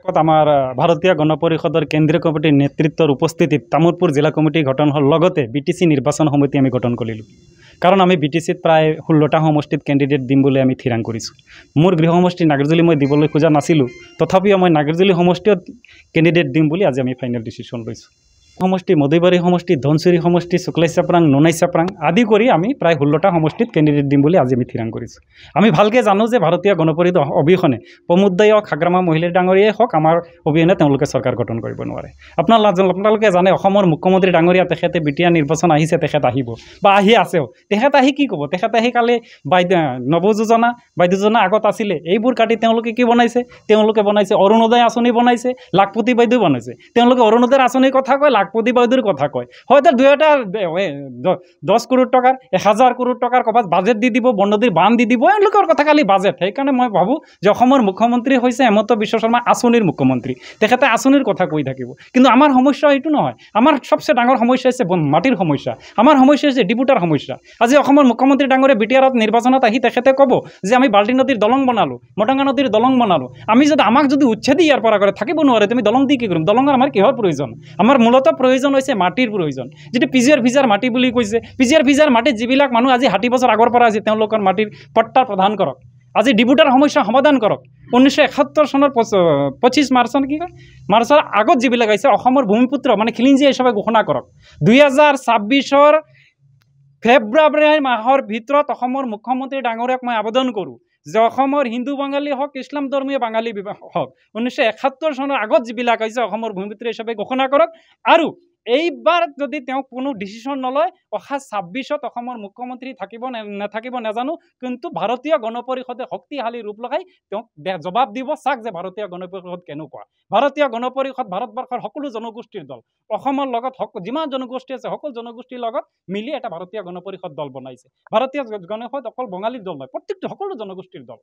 আমাৰ ভাৰতীয় গণপৰিষদৰ কেন্দ্ৰীয় কমিটিৰ নেতৃত্বৰ উপস্থিতিত তামোলপুৰ জিলা কমিটি গঠন হোৱাৰ লগতে বিটিচি নিৰ্বাচন সমিতি আমি গঠন কৰিলোঁ। কাৰণ আমি বিটিচিত প্ৰায় 16টা সমষ্টিত কেণ্ডিডেট দিম বুলি আমি থিৰাং কৰিছোঁ। মোৰ গৃহ সমষ্টি নাগৰজুলি মই দিবলৈ খোজা নাছিলোঁ, তথাপিও মই নাগৰজুলি সমষ্টিত কেণ্ডিডেট দিম বুলি আজি আমি ফাইনেল ডিচিশ্যন লৈছোঁ। সমষ্টি মদৈবাৰী সমষ্টি, ধনচিৰি সমষ্টি, শুক্লাই চাপৰাং, ননাই চাপৰাং আদি কৰি আমি প্ৰায় 16টা সমষ্টিত কেণ্ডিডেট দিম বুলি আজি আমি থিৰাং কৰিছোঁ। আমি ভালকৈ জানো যে ভাৰতীয় গণপৰিষদ অবিহনে প্ৰমোদদাই হওক, খাগ্ৰামা মহিলা ডাঙৰীয়াই হওক, আমাৰ অবিহনে তেওঁলোকে চৰকাৰ গঠন কৰিব নোৱাৰে। আপোনালোকে জানে অসমৰ মুখ্যমন্ত্ৰী ডাঙৰীয়া তেখেতে বিটিয়া নিৰ্বাচন আহিছে, তেখেত আহিব বা আহি আছেও। তেখেত আহি কি ক'ব? তেখেতে আহি কালি নৱযোজনা যোজনা আগত আছিলে, এইবোৰ কাটি তেওঁলোকে কি বনাইছে? তেওঁলোকে বনাইছে অৰুণোদয় আঁচনি বনাইছে, লাখপতি বাইদেউ বনাইছে। তেওঁলোকে অৰুণোদয় আঁচনিৰ কথা কয়, লাখপতি বাইদেউৰ কথা কয়। হয়তো 10 কৰোৰ টকাৰ 1000 কৰোৰ টকাৰ ক'ৰবাত বাজেট দি দিব, বননদীৰ বান্ধ দি দিব, এওঁলোকৰ কথা কালি বাজেট। সেইকাৰণে মই ভাবোঁ যে অসমৰ মুখ্যমন্ত্ৰী হৈছে হেমন্ত বিশ্ব শৰ্মা আঁচনিৰ মুখ্যমন্ত্ৰী। তেখেতে আঁচনিৰ কথা কৈ থাকিব, কিন্তু আমাৰ সমস্যা এইটো নহয়। আমাৰ সবচে ডাঙৰ সমস্যা হৈছে মাটিৰ সমস্যা। আমাৰ সমস্যা হৈছে ডিপুটাৰ সমস্যা। আজি অসমৰ মুখ্যমন্ত্ৰী ডাঙৰীয়া বিটিআৰত নিৰ্বাচনত আহি তেখেতে ক'ব যে আমি বাল্টি নদীৰ দলং বনালোঁ, মটঙা নদীৰ দলং বনালোঁ। আমাক যদি উচ্ছেদ ইয়াৰ পৰা কৰে, থাকিব নোৱাৰে, তুমি দলং দি কি কৰিম? দলঙৰ আমাৰ কিহৰ প্ৰয়োজন? আমাৰ মূলত প্ৰয়োজন হৈছে মাটিৰ প্ৰয়োজন। যিটো পিজিআৰ ভিজাৰ মাটি বুলি কৈছে, পিজিআৰ ভিজাৰ মাটিত যিবিলাক মানুহ আজি 60 বছৰ আগৰ পৰা আছে, তেওঁলোকৰ মাটিৰ পট্টা প্ৰদান কৰক। আজি ডিপুটাৰ সমস্যা সমাধান কৰক। 1971 চনৰ 25 মাৰ্চত কি কয়, মাৰ্চৰ আগত যিবিলাক আহিছে অসমৰ ভূমিপুত্ৰ মানে খিলিঞ্জীয়া হিচাপে ঘোষণা কৰক। 2026 ফেব্ৰুৱাৰী মাহৰ ভিতৰত অসমৰ মুখ্যমন্ত্ৰী ডাঙৰীয়াক মই আবেদন কৰোঁ যে অসমৰ হিন্দু বাঙালী হওক, ইছলাম ধৰ্মীয় বাঙালী হওক, 1971 চনৰ আগত যিবিলাক আহিছে অসমৰ ভূমিপুত্ৰ হিচাপে ঘোষণা কৰক। আৰু এইবাৰ যদি তেওঁ কোনো ডিচিশ্যন নলয়, অহা 26ত অসমৰ মুখ্যমন্ত্ৰী থাকিব নাথাকিব নাজানো, কিন্তু ভাৰতীয় গণপৰিষদে শক্তিশালী ৰূপ লগাই তেওঁক জবাব দিব চাওক যে ভাৰতীয় গণপৰিষদ কেনেকুৱা। ভাৰতীয় গণপৰিষদ ভাৰতবৰ্ষৰ সকলো জনগোষ্ঠীৰ দল। অসমৰ লগত যিমান জনগোষ্ঠী আছে সকলো জনগোষ্ঠীৰ লগত মিলি এটা ভাৰতীয় গণপৰিষদ দল বনাইছে। ভাৰতীয় গণপৰিষদ অকল বঙালীৰ দল নহয়, প্ৰত্যেকটো সকলো জনগোষ্ঠীৰ দল।